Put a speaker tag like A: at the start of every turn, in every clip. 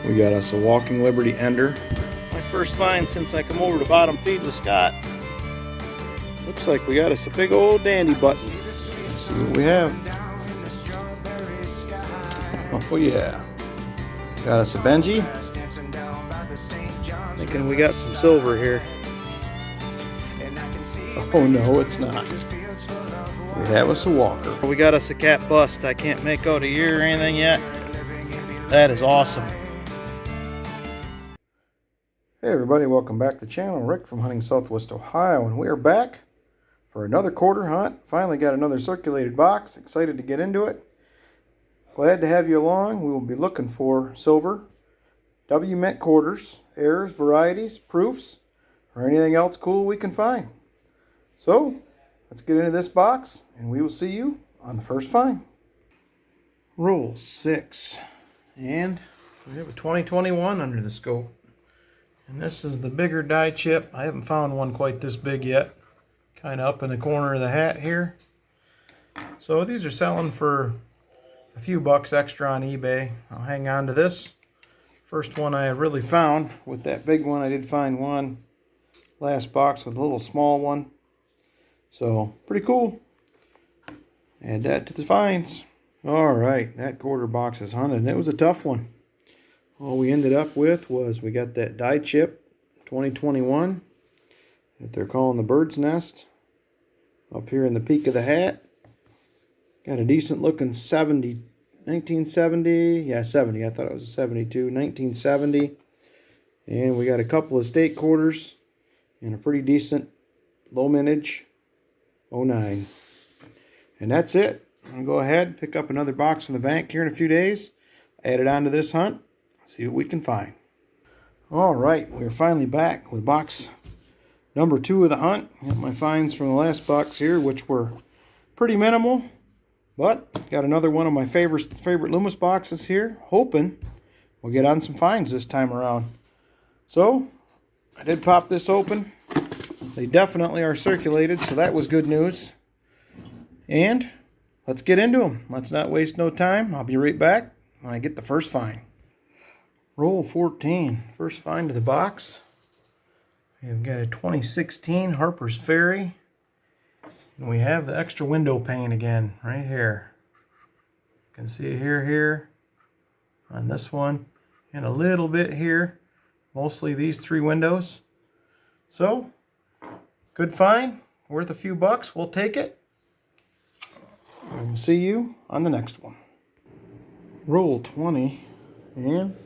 A: We got us a Walking Liberty Ender. My first find since I come over to bottom feed with Scott. Looks like we got us a big old dandy button. Let's see what we have. Oh yeah. Got us a Benji. Thinking we got some silver here. Oh no, it's not. We have us a Walker. We got us a cat bust. I can't make out a year or anything yet. That is awesome. Hey everybody, welcome back to the channel. Rick from Hunting Southwest Ohio, and we are back for another quarter hunt. Finally got another circulated box. Excited to get into it. Glad to have you along. We will be looking for silver, W mint quarters, errors, varieties, proofs, or anything else cool we can find. So let's get into this box, and we will see you on the first find. Roll 6, and we have a 2021 under the scope. And this is the bigger die chip. I haven't found one quite this big yet. Kind of up in the corner of the hat here. So these are selling for a few bucks extra on eBay. I'll hang on to this. First one I have really found. With that big one, I did find one last box with a little small one. So pretty cool. Add that to the finds. Alright, that quarter box is hunted, and it was a tough one. All we ended up with was we got that die chip 2021 that they're calling the bird's nest up here in the peak of the hat. Got a decent looking 1970, yeah 70, I thought it was a 72, 1970. And we got a couple of state quarters and a pretty decent low mintage 09. And that's it. I'll go ahead, pick up another box from the bank here in a few days, add it on to this hunt. See what we can find. Alright, we're finally back with box number 2 of the hunt. Got my finds from the last box here, which were pretty minimal. But got another one of my favorite Loomis boxes here. Hoping we'll get on some finds this time around. So, I did pop this open. They definitely are circulated, so that was good news. And let's get into them. Let's not waste no time. I'll be right back when I get the first find. Roll 14, first find of the box. We've got a 2016 Harper's Ferry. And we have the extra window pane again, right here. You can see it here on this one, and a little bit here. Mostly these 3 windows. So, good find, worth a few bucks, we'll take it. And we'll see you on the next one. Roll 20, and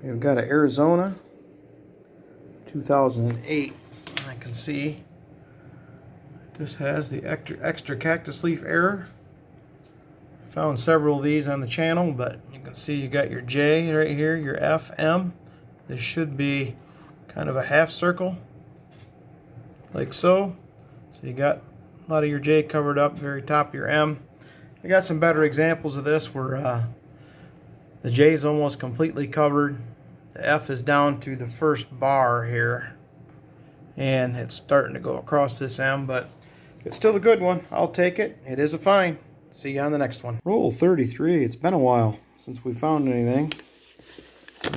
A: we've got an Arizona 2008. I can see this has the extra cactus leaf error. I found several of these on the channel, but you can see you got your J right here, your F, M. This should be kind of a half circle, like so. So you got a lot of your J covered up, very top of your M. I got some better examples of this where the J is almost completely covered. The F is down to the first bar here, and it's starting to go across this M, but it's still a good one. I'll take it. It is a find. See you on the next one. Roll 33. It's been a while since we found anything.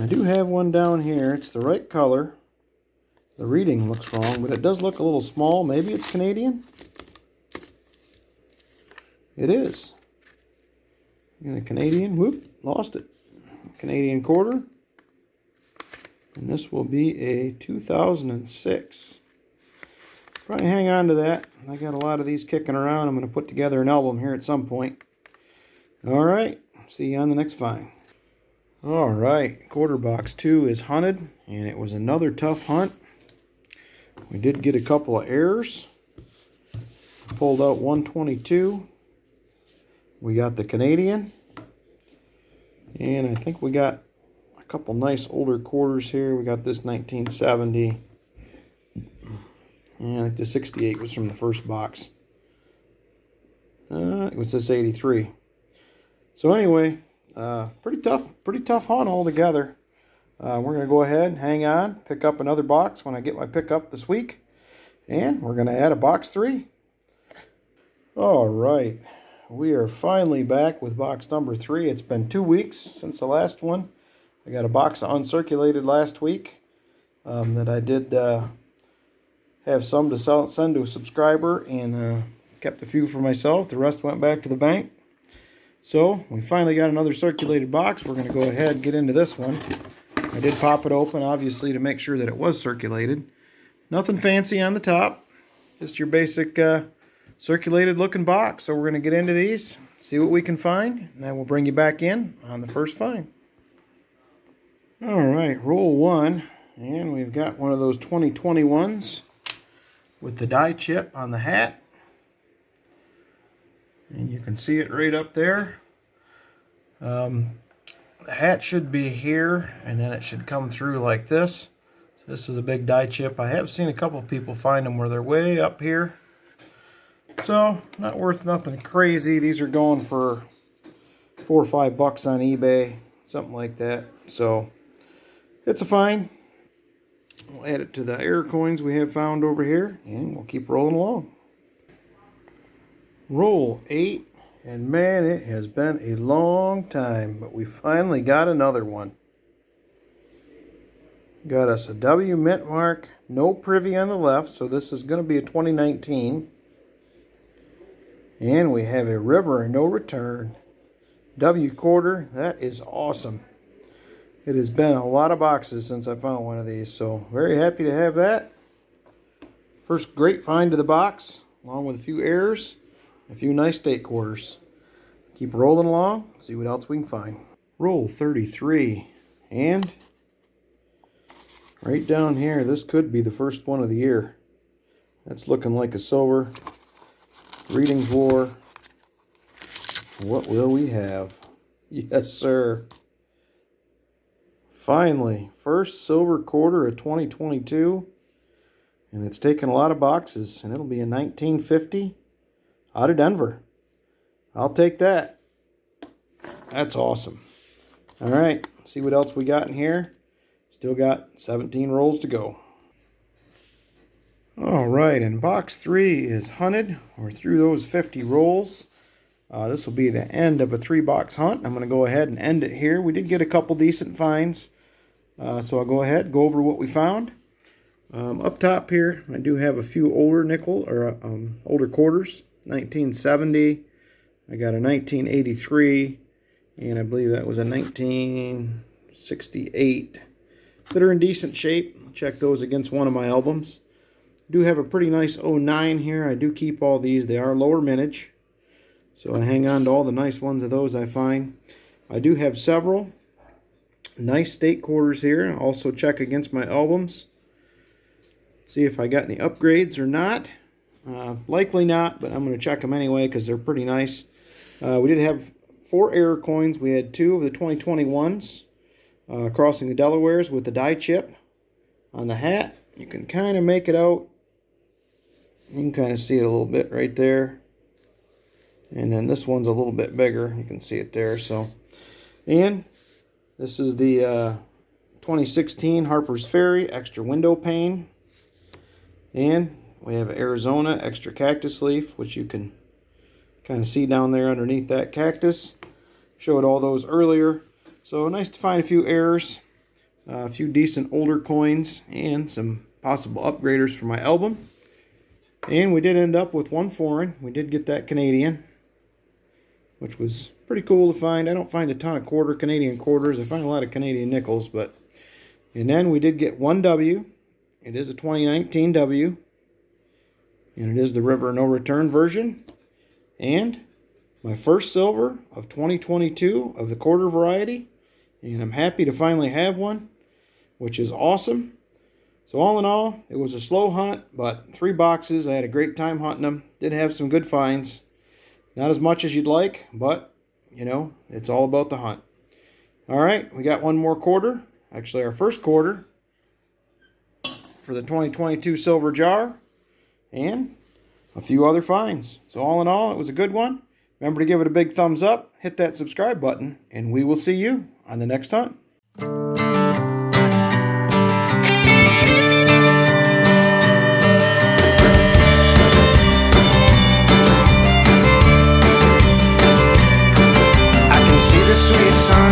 A: I do have one down here. It's the right color. The reading looks wrong, but it does look a little small. Maybe it's Canadian. It is. And a Canadian. Whoop, lost it. Canadian quarter. And this will be a 2006. Probably hang on to that. I got a lot of these kicking around. I'm going to put together an album here at some point. Alright, see you on the next find. Alright, quarter box 2 is hunted, and it was another tough hunt. We did get a couple of errors. Pulled out 122. We got the Canadian. And I think we got a couple nice older quarters here. We got this 1970. And I think the 68 was from the first box. It was this 83. So anyway, pretty tough hunt altogether. We're going to go ahead and hang on, pick up another box when I get my pickup this week. And we're going to add a box 3. Alright, we are finally back with box number 3. It's been 2 weeks since the last one. I got a box of uncirculated last week that I did have some to send to a subscriber, and kept a few for myself. The rest went back to the bank. So we finally got another circulated box. We're going to go ahead and get into this one. I did pop it open, obviously, to make sure that it was circulated. Nothing fancy on the top. Just your basic circulated looking box. So we're going to get into these, see what we can find, and then we'll bring you back in on the first find. Alright, roll one. And we've got one of those 2021s with the die chip on the hat. And you can see it right up there. The hat should be here, and then it should come through like this. So this is a big die chip. I have seen a couple people find them where they're way up here. So, not worth nothing crazy. These are going for $4 or $5 on eBay, something like that. So, it's a find. We'll add it to the error coins we have found over here, and we'll keep rolling along. Roll 8, and man, it has been a long time, but we finally got another one. Got us a W mint mark, no privy on the left, so this is going to be a 2019. And we have a river, no return. W quarter, that is awesome. It has been a lot of boxes since I found one of these, so very happy to have that. First great find to the box, along with a few errors. A few nice state quarters. Keep rolling along, see what else we can find. Roll 33, and right down here, this could be the first one of the year. That's looking like a silver. Readings war. What will we have? Yes, sir. Finally, first silver quarter of 2022, and it's taken a lot of boxes, and it'll be a 1950. Out of Denver. I'll take that. That's awesome. All right, see what else we got in here. Still got 17 rolls to go. All right, and box 3 is hunted. We're through those 50 rolls. This will be the end of a 3-box hunt. I'm going to go ahead and end it here. We did get a couple decent finds, so I'll go ahead and go over what we found. Up top here, I do have a few older nickel or older quarters. 1970, I got a 1983, and I believe that was a 1968 that are in decent shape. Check those against one of my albums. I do have a pretty nice 09 here. I do keep all these. They are lower mintage, so I hang on to all the nice ones of those I find. I do have several nice state quarters here. I'll also check against my albums, see if I got any upgrades or not. Likely not, but I'm going to check them anyway because they're pretty nice. We did have 4 error coins. We had 2 of the 2021s crossing the Delawares with the die chip on the hat. You can kind of make it out. You can kind of see it a little bit right there. And then this one's a little bit bigger. You can see it there. So, and this is the 2016 Harper's Ferry extra window pane. And we have Arizona extra cactus leaf, which you can kind of see down there underneath that cactus. Showed all those earlier. So nice to find a few errors, a few decent older coins, and some possible upgraders for my album. And we did end up with one foreign. We did get that Canadian, which was pretty cool to find. I don't find a ton of Canadian quarters. I find a lot of Canadian nickels, but. And then we did get one W. It is a 2019 W. And it is the River No Return version. And my first silver of 2022 of the quarter variety. And I'm happy to finally have one, which is awesome. So all in all, it was a slow hunt, but 3 boxes. I had a great time hunting them. Did have some good finds. Not as much as you'd like, but, you know, it's all about the hunt. All right, we got one more quarter. Actually, our first quarter for the 2022 silver jar. And a few other finds. So all in all, it was a good one. Remember to give it a big thumbs up, hit that subscribe button, and we will see you on the next hunt.
B: I can see the sweet sun